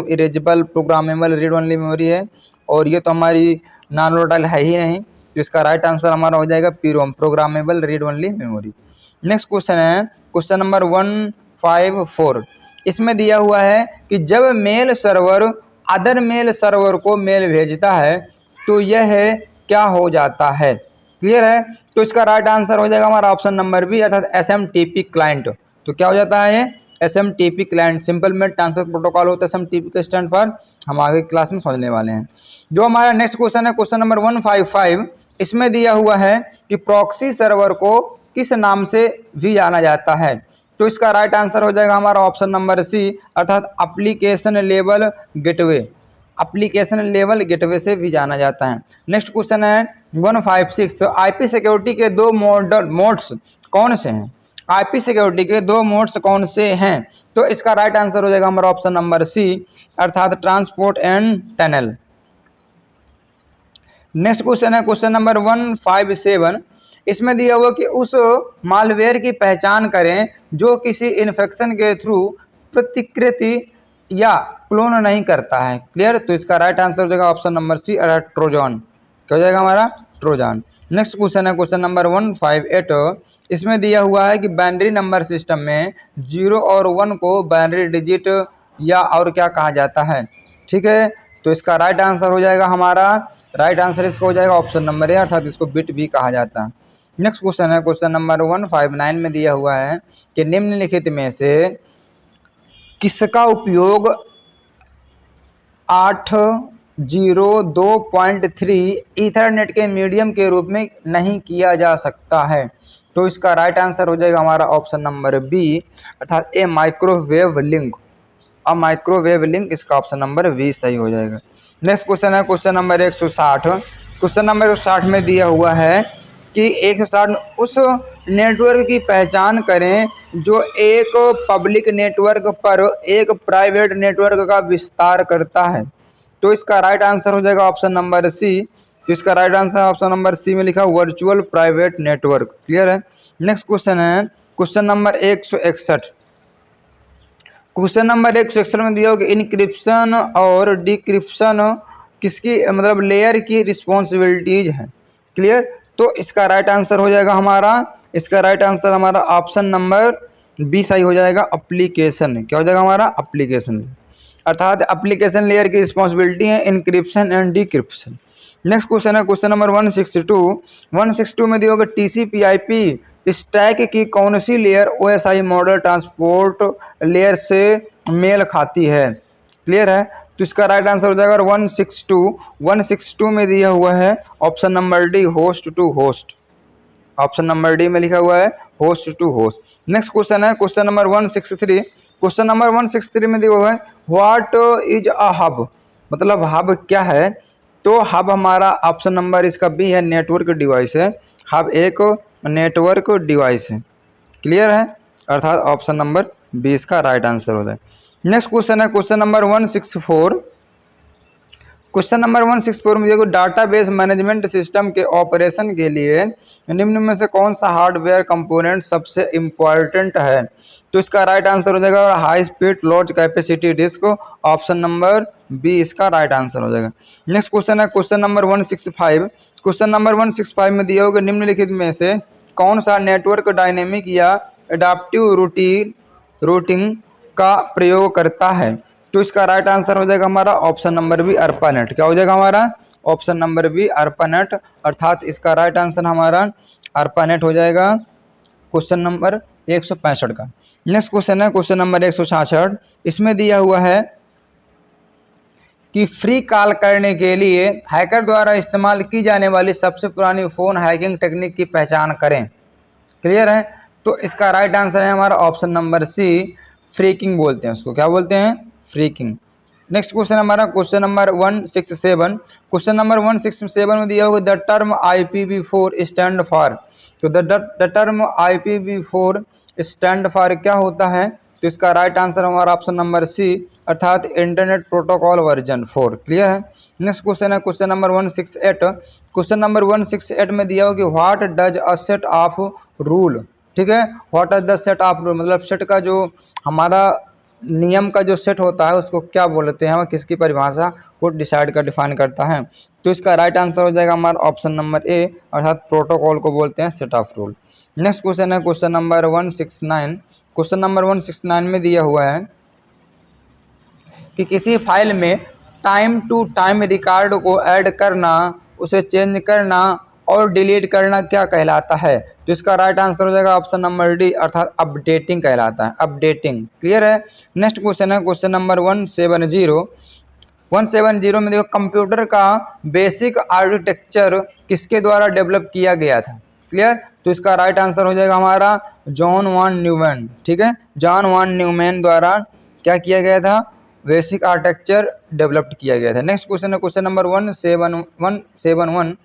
Speaker 1: erasable programmable read only memory है और ये तो हमारी नॉन वोलेटाइल है ही नहीं, तो इसका राइट आंसर हमारा हो जाएगा P ROM, programmable read only memory. Next question है क्वेश्चन नंबर 154। इसमें दिया हुआ है कि जब mail server other mail server को मेल भेजता है तो यह क्या हो जाता है। क्लियर है, तो इसका राइट आंसर हो जाएगा हमारा ऑप्शन नंबर बी अर्थात SMTP क्लाइंट। तो क्या हो जाता है ये, SMTP client, simple mail transfer protocol होता है SMTP के स्टैंड पर, हम आगे क्लास में समझने वाले हैं। जो हमारा नेक्स्ट क्वेश्चन है क्वेश्चन नंबर 155, इसमें दिया हुआ है कि प्रॉक्सी सर्वर को किस नाम से भी जाना जाता है। तो इसका राइट आंसर हो जाएगा हमारा ऑप्शन नंबर सी अर्थात application level gateway, application level gateway से भी जाना जाता है। नेक्स्ट क्वेश्चन है 156, आईपी सिक्योरिटी के दो मोड्स कौन से हैं, आईपी सिक्योरिटी के दो मोड्स कौन से हैं। तो इसका राइट आंसर हो जाएगा हमारा ऑप्शन नंबर सी अर्थात transport and tunnel. Next question है क्वेश्चन नंबर 157, इसमें दिया हुआ कि उस मालवेयर की पहचान करें जो किसी इन्फेक्शन के थ्रू प्रतिकृति या क्लोन नहीं करता है। क्लियर, तो इसका राइट आंसर हो जाएगा ऑप्शन नंबर सी ट्रोजन। क्या हो जाएगा हमारा, ट्रोजन। नेक्स्ट क्वेश्चन है क्वेश्चन नंबर 158, इसमें दिया हुआ है कि बाइनरी नंबर सिस्टम में 0 और 1 को बाइनरी डिजिट या और क्या कहा जाता है। ठीक है, तो इसका राइट आंसर हो जाएगा हमारा, राइट आंसर इसका हो जाएगा ऑप्शन नंबर ए अर्थात इसको बिट भी कहा जाता है। नेक्स्ट क्वेश्चन है क्वेश्चन नंबर 159 में दिया हुआ है कि निम्नलिखित में से किसका उपयोग 802.3 ईथरनेट के मीडियम के रूप में नहीं किया जा सकता है। तो इसका राइट आंसर हो जाएगा हमारा ऑप्शन नंबर बी अर्थात ए माइक्रोवेव लिंक, अब माइक्रोवेव लिंक, इसका ऑप्शन नंबर बी सही हो जाएगा। नेक्स्ट क्वेश्चन है क्वेश्चन नंबर 160, क्वेश्चन नंबर 160 में दिया हुआ है कि 160 उस नेटवर्क की पहचान करें जो एक पब्लिक नेटवर्क पर एक प्राइवेट नेटवर्क का विस्तार करता है। तो इसका राइट आंसर हो जाएगा ऑप्शन नंबर सी, तो इसका right answer option number C में लिखा वर्चुअल प्राइवेट नेटवर्क। क्लियर है। नेक्स्ट क्वेश्चन है क्वेश्चन नंबर 161, क्वेश्चन नंबर 161 में दिया होगा इनक्रिप्शन और डिक्रिप्शन किसकी मतलब लेयर की रिस्पॉन्सिबिलिटीज है। क्लियर, तो इसका राइट आंसर हो जाएगा हमारा, इसका राइट आंसर हमारा ऑप्शन नंबर बी सही हो जाएगा एप्लीकेशन। क्या हो जाएगा हमारा, एप्लीकेशन, अर्थात एप्लीकेशन लेयर की रिस्पॉन्सिबिलिटी है encryption and decryption. Next question है क्वेश्चन नंबर 162 में दिया होगा TCP/IP स्टैक की कौन सी layer OSI model transport layer से मेल खाती है। क्लियर है, तो इसका राइट आंसर हो जाएगा 162 में दिया हुआ है option number D host to host, option number D में लिखा हुआ है host to host. Next question है क्वेश्चन नंबर 163, क्वेश्चन नंबर 163 में दिया हुआ है व्हाट इज अ हब, मतलब हब क्या है। तो हब हमारा ऑप्शन नंबर इसका बी है नेटवर्क डिवाइस है, हब एक नेटवर्क डिवाइस है। क्लियर है, अर्थात ऑप्शन नंबर बी इसका राइट आंसर हो जाए। नेक्स्ट क्वेश्चन है क्वेश्चन नंबर 164, क्वेश्चन नंबर 164 में देखो डाटाबेस मैनेजमेंट सिस्टम के ऑपरेशन के लिए निम्न में से कौन सा हार्डवेयर कंपोनेंट सबसे इम्पॉर्टेंट है। तो इसका राइट आंसर हो जाएगा high speed load capacity disk, option number B इसका राइट आंसर हो जाएगा। नेक्स्ट क्वेश्चन है क्वेश्चन नंबर 165, क्वेश्चन नंबर 165 में दिया होगा निम्नलिखित में से कौन सा नेटवर्क डायनेमिक या एडाप्टिव रूटिंग का प्रयोग करता है। तो इसका राइट आंसर हो जाएगा हमारा ऑप्शन नंबर बी ARPANET। क्या हो जाएगा हमारा, ऑप्शन नंबर बी ARPANET, अर्थात इसका राइट आंसर हमारा ARPANET हो जाएगा क्वेश्चन नंबर 165 का। नेक्स्ट क्वेश्चन है क्वेश्चन नंबर 166, इसमें दिया हुआ है कि फ्री कॉल करने के लिए हैकर द्वारा इस्तेमाल की जाने वाली सबसे पुरानी फ़ोन हैकिंग टेक्निक की पहचान करें। क्लियर है, तो इसका राइट आंसर है हमारा ऑप्शन नंबर सी फ्रीकिंग बोलते हैं उसको, क्या बोलते हैं, फ्रीकिंग। नेक्स्ट क्वेश्चन हमारा क्वेश्चन नंबर 167, क्वेश्चन नंबर 167 में दिया होगा the term IPv4 stand for. तो the term IPv4 stand for क्या होता है। तो इसका राइट आंसर हमारा ऑप्शन नंबर सी अर्थात इंटरनेट प्रोटोकॉल वर्जन 4। क्लियर है। नेक्स्ट क्वेश्चन है क्वेश्चन नंबर 168। क्वेश्चन नंबर 168 में दिया हो कि what does a set of rule. ठीक है, what does the set of rule, मतलब सेट का जो हमारा नियम का जो सेट होता है उसको क्या बोलते हैं, किसकी परिभाषा को डिफाइन करता है। तो इसका राइट आंसर हो जाएगा हमारा ऑप्शन नंबर ए, अर्थात प्रोटोकॉल को बोलते हैं set of rule. Next question है क्वेश्चन नंबर 169। क्वेश्चन नंबर 169 में दिया हुआ है कि किसी फाइल में टाइम टू टाइम रिकॉर्ड को ऐड करना, उसे चेंज करना और डिलीट करना क्या कहलाता है। तो इसका राइट आंसर हो जाएगा ऑप्शन नंबर डी, अर्थात अपडेटिंग कहलाता है, अपडेटिंग। क्लियर है। नेक्स्ट क्वेश्चन है क्वेश्चन नंबर 170। 170 में देखो कंप्यूटर का बेसिक आर्किटेक्चर किसके द्वारा डेवलप किया गया था। क्लियर, तो इसका राइट आंसर हो जाएगा हमारा जॉन वॉन न्यूमैन। ठीक है, जॉन वॉन न्यूमैन द्वारा क्या किया गया था, बेसिक आर्किटेक्चर डेवलप्ड किया गया था। नेक्स्ट क्वेश्चन है क्वेश्चन नंबर 171।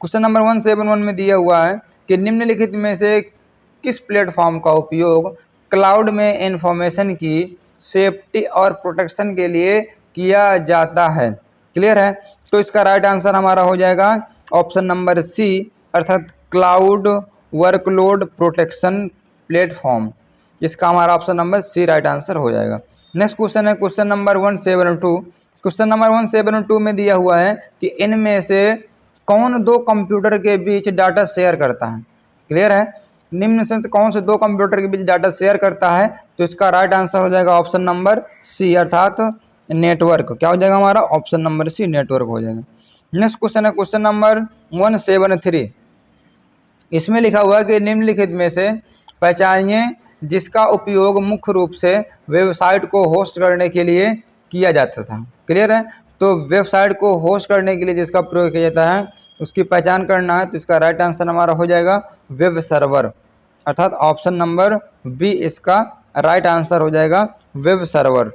Speaker 1: क्वेश्चन नंबर 171 में दिया हुआ है कि निम्नलिखित में से किस प्लेटफॉर्म का उपयोग क्लाउड में इंफॉर्मेशन की सेफ्टी और प्रोटेक्शन के लिए किया जाता है। क्लियर है, तो इसका राइट आंसर हमारा हो जाएगा ऑप्शन नंबर सी, अर्थात क्लाउड वर्कलोड प्रोटेक्शन प्लेटफॉर्म। इसका हमारा option number C right answer हो जाएगा। नेक्स्ट क्वेश्चन है क्वेश्चन नंबर 172। क्वेश्चन नंबर 172 में दिया हुआ है कि इनमें से कौन दो कंप्यूटर के बीच डाटा शेयर करता है। क्लियर है, निम्न से कौन से दो कंप्यूटर के बीच डाटा शेयर करता है। तो इसका राइट आंसर हो जाएगा ऑप्शन नंबर सी, अर्थात नेटवर्क। क्या हो जाएगा हमारा ऑप्शन नंबर सी, नेटवर्क हो जाएगा। नेक्स्ट क्वेश्चन है क्वेश्चन नंबर 173। इसमें लिखा हुआ है कि निम्नलिखित में से पहचानिए जिसका उपयोग मुख्य रूप से वेबसाइट को होस्ट करने के लिए किया जाता था। क्लियर है, तो वेबसाइट को होस्ट करने के लिए जिसका प्रयोग किया जाता है उसकी पहचान करना है। तो इसका राइट आंसर हमारा हो जाएगा वेब सर्वर, अर्थात ऑप्शन नंबर बी इसका राइट आंसर हो जाएगा, वेब सर्वर।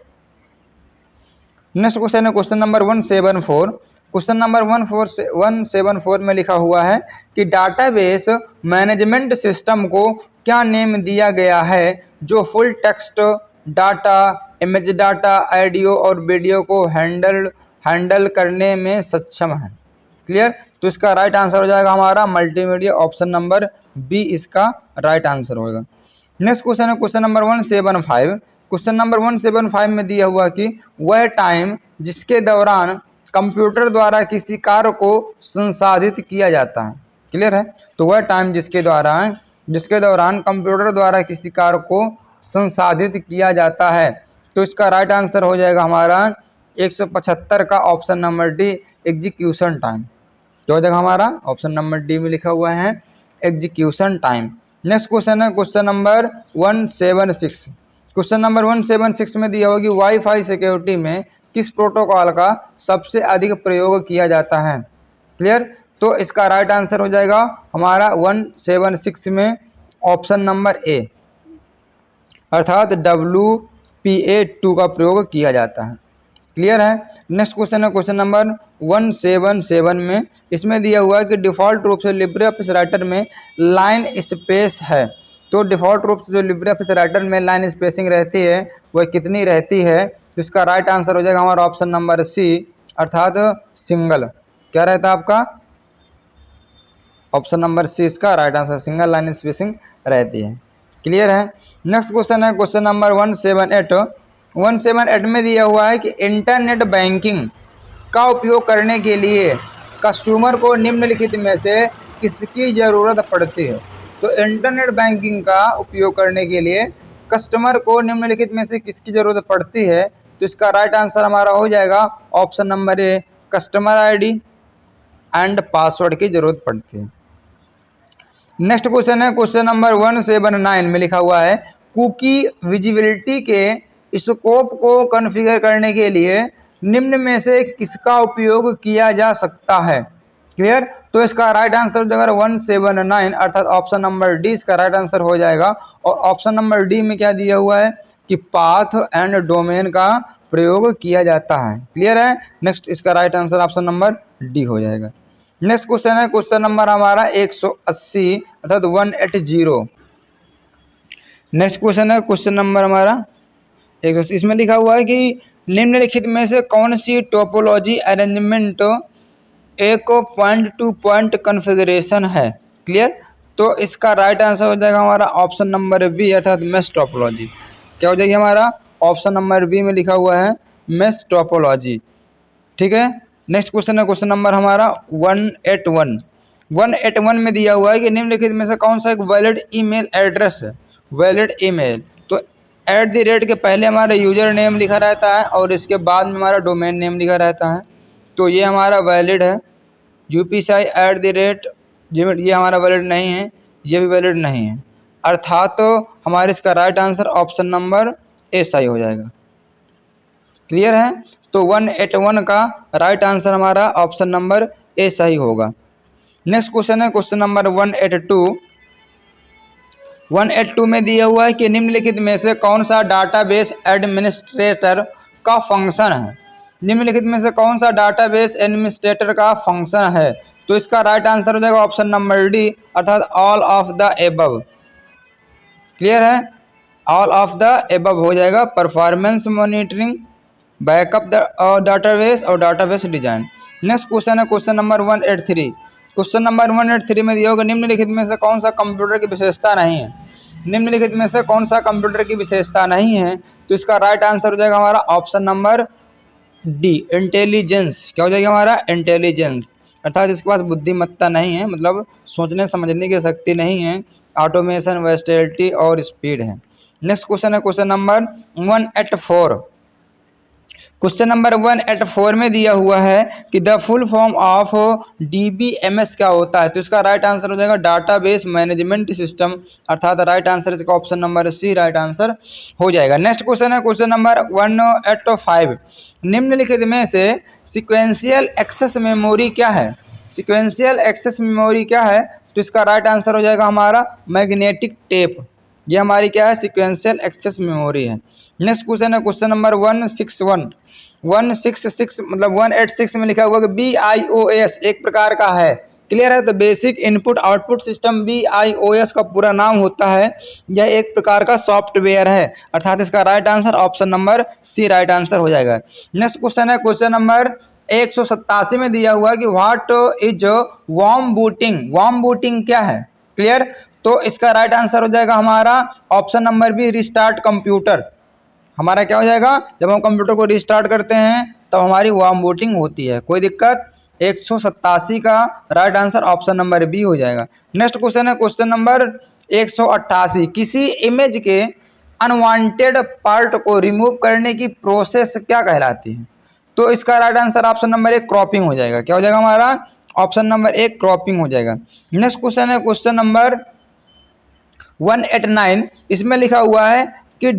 Speaker 1: नेक्स्ट क्वेश्चन है क्वेश्चन नंबर 174। क्वेश्चन नंबर 174 में लिखा हुआ है कि डाटाबेस मैनेजमेंट सिस्टम को क्या नेम दिया गया है जो full text data, image data, audio और वीडियो को हैंडल करने में सक्षम है। क्लियर, तो इसका राइट आंसर हो जाएगा हमारा मल्टीमीडिया, ऑप्शन नंबर बी इसका राइट आंसर होगा। नेक्स्ट क्वेश्चन है क्वेश्चन नंबर 175। क्वेश्चन नंबर 175 में दिया हुआ कि वह टाइम जिसके दौरान कंप्यूटर द्वारा किसी कार्य को संसाधित किया जाता है। क्लियर है, तो वह टाइम जिसके दौरान कंप्यूटर द्वारा किसी कार्य को संसाधित किया जाता है। तो इसका राइट आंसर हो जाएगा हमारा 175 का option number D, execution time. तो हो जाएगा हमारा ऑप्शन नंबर डी में लिखा हुआ है एग्जीक्यूशन टाइम। नेक्स्ट क्वेश्चन है क्वेश्चन नंबर 176। क्वेश्चन नंबर 176 में दिया होगी वाईफाई सिक्योरिटी में किस प्रोटोकॉल का सबसे अधिक प्रयोग किया जाता है। क्लियर, तो इसका राइट आंसर हो जाएगा हमारा 176 में ऑप्शन नंबर ए, अर्थात WPA2 का प्रयोग किया जाता है। क्लियर है। नेक्स्ट क्वेश्चन है क्वेश्चन नंबर 177 में, इसमें दिया हुआ है कि डिफ़ॉल्ट रूप से लिब्रे ऑफिस राइटर में लाइन स्पेस है। तो डिफ़ॉल्ट रूप से जो लिब्रे ऑफिस राइटर में लाइन स्पेसिंग रहती है वह कितनी रहती है। तो इसका राइट आंसर हो जाएगा हमारा ऑप्शन नंबर सी, अर्थात सिंगल। क्या रहता है आपका ऑप्शन नंबर सी इसका right answer, single line spacing रहती है। क्लियर है। नेक्स्ट क्वेश्चन है क्वेश्चन नंबर 178 में दिया हुआ है कि इंटरनेट बैंकिंग का उपयोग करने के लिए कस्टमर को निम्नलिखित में से किसकी ज़रूरत पड़ती है। तो इंटरनेट बैंकिंग का उपयोग करने के लिए कस्टमर को निम्नलिखित में से किसकी ज़रूरत पड़ती है। तो इसका राइट आंसर हमारा हो जाएगा option number A, customer ID and password की ज़रूरत पड़ती है। नेक्स्ट क्वेश्चन है क्वेश्चन नंबर 179 में लिखा हुआ है कुकी विजिबिलिटी के स्कोप को कॉन्फ़िगर करने के लिए निम्न में से किसका उपयोग किया जा सकता है। क्लियर, तो इसका राइट आंसर हो जाएगा 179, अर्थात ऑप्शन नंबर डी इसका राइट आंसर हो जाएगा। और ऑप्शन नंबर डी में क्या दिया हुआ है कि पाथ एंड डोमेन का प्रयोग किया जाता है। क्लियर है। नेक्स्ट इसका right answer option number D हो जाएगा। नेक्स्ट क्वेश्चन है क्वेश्चन नंबर हमारा 180, अर्थात 180। नेक्स्ट क्वेश्चन है क्वेश्चन नंबर हमारा 180। इसमें लिखा हुआ है कि निम्नलिखित में से कौन सी टोपोलॉजी अरेंजमेंट एक पॉइंट टू पॉइंट कॉन्फ़िगरेशन है? क्लियर। तो इसका राइट आंसर हो जाएगा हमारा ऑप्शन नंबर बी अर्थात मेश टोपोलॉजी। क्या हो जाएगी हमारा ऑप्शन नंबर बी में लिखा हुआ है मेश टोपोलॉजी। ठीक है। नेक्स्ट क्वेश्चन है क्वेश्चन नंबर हमारा 181। 181 में दिया हुआ है कि निम्नलिखित में से कौन सा एक वैलिड ईमेल एड्रेस है? वैलिड ईमेल तो @ के पहले हमारा यूजर नेम लिखा रहता है और इसके बाद में हमारा डोमेन नेम लिखा रहता है। तो ये हमारा वैलिड है। UPSI @ ये हमारा वैलिड नहीं है, ये भी वैलिड नहीं है, अर्थात तो हमारे इसका राइट आंसर ऑप्शन नंबर ए सही हो जाएगा। क्लियर है। तो 181 का राइट आंसर हमारा ऑप्शन नंबर ए सही होगा। नेक्स्ट क्वेश्चन है क्वेश्चन नंबर 182। 182 में दिया हुआ है कि निम्नलिखित में से कौन सा डाटाबेस एडमिनिस्ट्रेटर का फंक्शन है? निम्नलिखित में से कौन सा डाटाबेस एडमिनिस्ट्रेटर का फंक्शन है? तो इसका राइट आंसर हो जाएगा ऑप्शन नंबर डी अर्थात all of the above. Clear है। ऑल ऑफ द एबव हो जाएगा। परफॉर्मेंस मॉनिटरिंग, बैकअप डाटाबेस और डाटाबेस डिजाइन। नेक्स्ट क्वेश्चन है क्वेश्चन नंबर 183। क्वेश्चन नंबर 183 में दिया होगा निम्नलिखित में से कौन सा कंप्यूटर की विशेषता नहीं है? निम्नलिखित में से कौन सा कंप्यूटर की विशेषता नहीं है? तो इसका राइट आंसर हो जाएगा हमारा ऑप्शन नंबर डी इंटेलिजेंस। क्या हो जाएगा हमारा इंटेलिजेंस, अर्थात इसके पास बुद्धिमत्ता नहीं है, मतलब सोचने समझने की शक्ति नहीं है, ऑटोमेशन, वर्सेटिलिटी और स्पीड है। नेक्स्ट क्वेश्चन है क्वेश्चन नंबर 184। क्वेश्चन नंबर 184 में दिया हुआ है कि the full form of DBMS क्या होता है? तो इसका राइट आंसर हो जाएगा डाटाबेस मैनेजमेंट सिस्टम, अर्थात राइट आंसर इसका option number C right answer हो जाएगा। नेक्स्ट क्वेश्चन है क्वेश्चन नंबर 185। निम्नलिखित में से सिक्वेंशियल एक्सेस मेमोरी क्या है? सिक्वेंशियल एक्सेस मेमोरी क्या है? तो इसका राइट आंसर हो जाएगा हमारा मैग्नेटिक टेप। ये हमारी क्या है? सिक्वेंशियल एक्सेस मेमोरी है। नेक्स्ट क्वेश्चन है क्वेश्चन नंबर 161। 166 मतलब 186 में लिखा हुआ कि BIOS एक प्रकार का है। क्लियर है। तो basic input output system BIOS का पूरा नाम होता है। यह एक प्रकार का सॉफ्टवेयर है, अर्थात इसका right answer option number C right answer हो जाएगा। नेक्स्ट क्वेश्चन है क्वेश्चन नंबर 187 में दिया हुआ है कि what is warm booting? Warm booting क्या है? क्लियर। तो इसका राइट आंसर हो जाएगा हमारा option number B restart computer. हमारा क्या हो जाएगा? जब हम कंप्यूटर को रिस्टार्ट करते हैं तब हमारी वार्म बूटिंग होती है। कोई दिक्कत? 187 का right answer option number B हो जाएगा। नेक्स्ट क्वेश्चन है क्वेश्चन नंबर 188। किसी इमेज के अनवांटेड पार्ट को रिमूव करने की प्रोसेस क्या कहलाती है? तो इसका राइट आंसर ऑप्शन नंबर एक क्रॉपिंग हो जाएगा। क्या हो जाएगा हमारा? ऑप्शन नंबर एक क्रॉपिंग हो जाएगा। नेक्स्ट क्वेश्चन है क्वेश्चन नंबर 189। इसमें लिखा हुआ है कि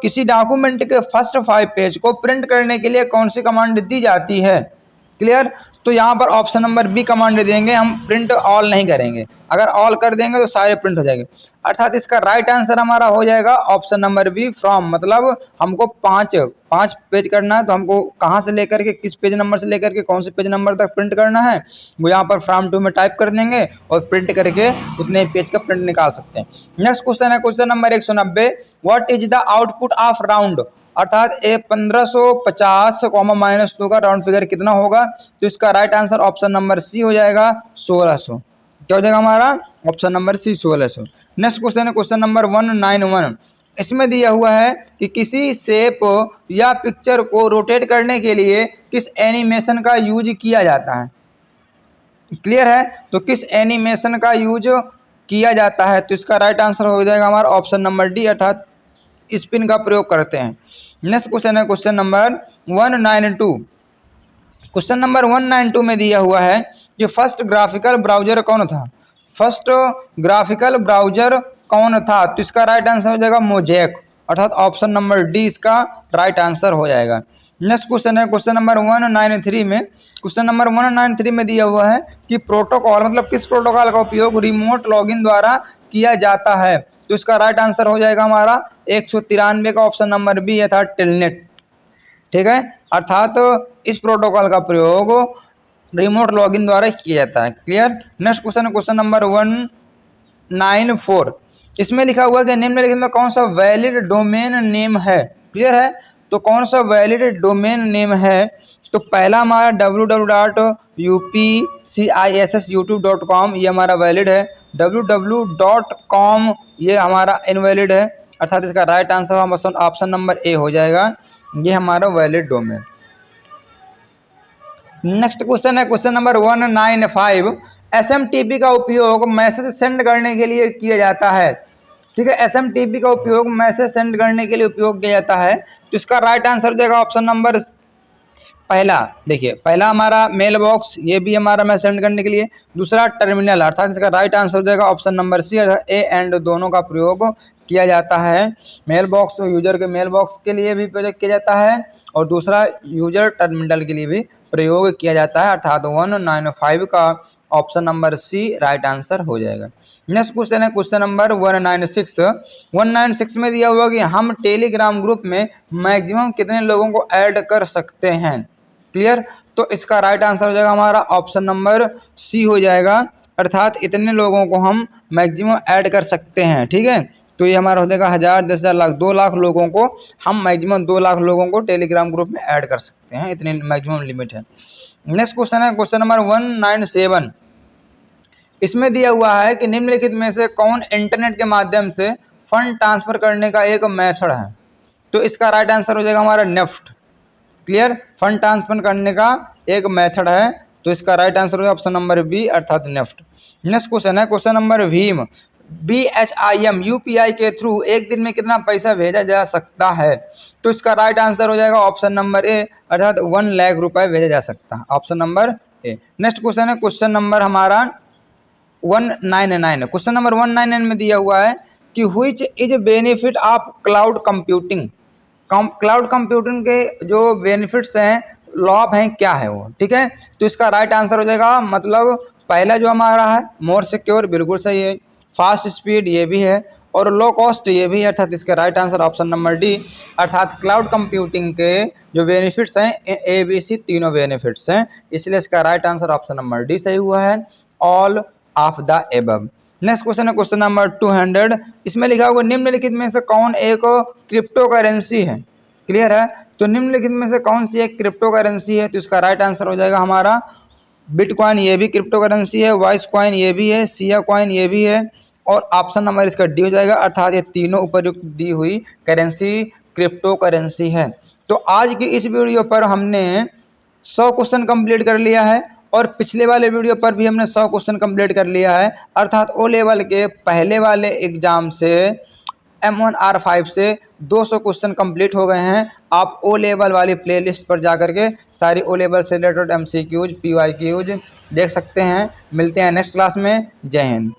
Speaker 1: किसी डॉक्यूमेंट के फर्स्ट 5 पेज को प्रिंट करने के लिए कौन सी कमांड दी जाती है? क्लियर। तो यहाँ पर ऑप्शन नंबर बी कमांड देंगे, हम प्रिंट ऑल नहीं करेंगे। अगर ऑल कर देंगे तो सारे प्रिंट हो जाएंगे, अर्थात इसका राइट आंसर हमारा हो जाएगा ऑप्शन नंबर बी फ्रॉम। मतलब हमको पाँच पेज करना है तो हमको कहाँ से लेकर के किस पेज नंबर से लेकर के कौन से पेज नंबर तक प्रिंट करना है वो यहाँ पर फ्रॉम टू में टाइप कर देंगे और प्रिंट करके उतने पेज का प्रिंट निकाल सकते हैं। नेक्स्ट क्वेश्चन है question number 190। What is the output of round? अर्थात 1550 -2 का राउंड फिगर कितना होगा? तो इसका right answer option number C हो जाएगा 1600। क्या हो जाएगा हमारा? Option number C 1600। Next question है क्वेश्चन नंबर 191। इसमें दिया हुआ है कि किसी शेप या पिक्चर को रोटेट करने के लिए किस एनिमेशन का यूज किया जाता है? क्लियर है। तो किस एनिमेशन का यूज किया जाता है? तो इसका राइट आंसर हो जाएगा हमारा ऑप्शन नंबर डी अर्थात स्पिन का प्रयोग करते हैं। नेक्स्ट क्वेश्चन है क्वेश्चन नंबर 192। क्वेश्चन नंबर 192 में दिया हुआ है कि फर्स्ट ग्राफिकल ब्राउजर कौन था? फर्स्ट ग्राफिकल ब्राउजर कौन था? तो इसका राइट आंसर हो जाएगा मोज़ेक, अर्थात ऑप्शन नंबर डी इसका राइट आंसर हो जाएगा। नेक्स्ट क्वेश्चन है क्वेश्चन नंबर 193 में। क्वेश्चन नंबर 193 में दिया हुआ है कि प्रोटोकॉल मतलब किस प्रोटोकॉल का उपयोग रिमोट लॉगिन द्वारा किया जाता है? तो इसका राइट आंसर हो जाएगा हमारा 193 का ऑप्शन नंबर बी अर्थात टेलनेट। ठीक है। अर्थात इस प्रोटोकॉल का प्रयोग रिमोट लॉगिन द्वारा किया जाता है। क्लियर। नेक्स्ट क्वेश्चन है क्वेश्चन नंबर 194। इसमें लिखा हुआ है कि निम्नलिखित में कौन सा वैलिड डोमेन नेम है? क्लियर है। तो कौन सा वैलिड डोमेन नेम है? तो पहला हमारा www.upcisyoutube.com ये हमारा वैलिड है। www.com ये हमारा इनवैलिड है, अर्थात इसका राइट आंसर ऑप्शन नंबर ए हो जाएगा, ये हमारा वैलिड डोमेन। नेक्स्ट क्वेश्चन है क्वेश्चन नंबर 195। एसएमटीपी का उपयोग मैसेज सेंड करने के लिए किया जाता है। ठीक है, एसएमटीपी का उपयोग मैसेज सेंड करने के लिए उपयोग किया जाता है। तो इसका राइट आंसर हो जाएगा ऑप्शन नंबर पहला। देखिए पहला हमारा मेल बॉक्स, ये भी हमारा मैसेज सेंड करने के लिए। दूसरा टर्मिनल, अर्थात इसका राइट आंसर हो जाएगा option number C, A and दोनों का प्रयोग किया जाता है। मेल बॉक्स यूजर के मेल बॉक्स के लिए भी प्रयोग किया जाता है और दूसरा यूजर टर्मिनल के लिए भी प्रयोग किया जाता है, अर्थात 195 का option number C right answer हो जाएगा। नेक्स्ट क्वेश्चन है क्वेश्चन नंबर 196। 196 में दिया हुआ कि हम टेलीग्राम ग्रुप में मैक्सिमम कितने लोगों को ऐड कर सकते हैं। क्लियर, तो इसका राइट आंसर हो जाएगा हमारा ऑप्शन नंबर सी हो जाएगा, अर्थात इतने लोगों को हम मैक्सिमम ऐड कर सकते हैं। ठीक है, तो ये हमारा हो जाएगा 1000, 10,000, लाख, 2 लाख लोगों को हम मैक्सिमम 2 लाख लोगों को टेलीग्राम ग्रुप में ऐड कर सकते हैं, इतनी मैक्सिमम लिमिट है। नेक्स्ट क्वेश्चन है क्वेश्चन नंबर 197। इसमें दिया हुआ है कि निम्नलिखित में से कौन इंटरनेट के माध्यम से फंड ट्रांसफर करने का एक मेथड है। तो इसका राइट आंसर हो जाएगा हमारा नेफ्ट। क्लियर, फंड ट्रांसफर करने का एक मेथड है, तो इसका राइट आंसर हो जाएगा ऑप्शन नंबर बी, अर्थात नेफ्ट। नेक्स्ट क्वेश्चन है question number Bhim. BHIM UPI के थ्रू एक दिन में कितना पैसा भेजा जा सकता है। तो इसका राइट आंसर हो जाएगा ऑप्शन नंबर ए, अर्थात 1 लाख रुपए भेजा जा सकता है, ऑप्शन नंबर ए। नेक्स्ट क्वेश्चन है क्वेश्चन नंबर हमारा 199। क्वेश्चन नंबर 199 में दिया हुआ है कि which is benefit of cloud computing. Cloud computing के जो बेनिफिट्स हैं, लाभ हैं, क्या है वो। ठीक है, तो इसका राइट आंसर हो जाएगा, मतलब पहला जो हमारा है मोर सिक्योर, बिल्कुल सही है। फास्ट स्पीड ये भी है और लो कॉस्ट ये भी है, अर्थात इसका right answer option number d, अर्थात क्लाउड कंप्यूटिंग के जो बेनिफिट्स हैं ABC तीनों बेनिफिट्स हैं, इसलिए इसका right answer option number D सही हुआ है, all of the above. Next question है क्वेश्चन नंबर 200। इसमें लिखा होगा निम्नलिखित में से कौन एक क्रिप्टो करेंसी है। क्लियर है, तो निम्नलिखित में से कौन सी एक क्रिप्टो करेंसी है। तो इसका राइट आंसर हो जाएगा हमारा बिटकॉइन, ये भी क्रिप्टो करेंसी है, वाइस कॉइन ये भी है, सिया कॉइन ये भी है, और ऑप्शन नंबर इसका डी हो जाएगा, अर्थात ये तीनों उपयुक्त दी हुई करेंसी क्रिप्टो करेंसी है। तो आज की इस वीडियो पर हमने 100 क्वेश्चन कंप्लीट कर लिया है और पिछले वाले वीडियो पर भी हमने 100 क्वेश्चन कंप्लीट कर लिया है, अर्थात ओ लेवल के पहले वाले एग्जाम से M1R5 से 200 क्वेश्चन कंप्लीट हो गए हैं। आप ओ लेवल वाली प्लेलिस्ट पर जाकर के सारी ओ लेवल से रिलेटेड MCQs PYQs देख सकते हैं। मिलते हैं नेक्स्ट क्लास में। जय हिंद।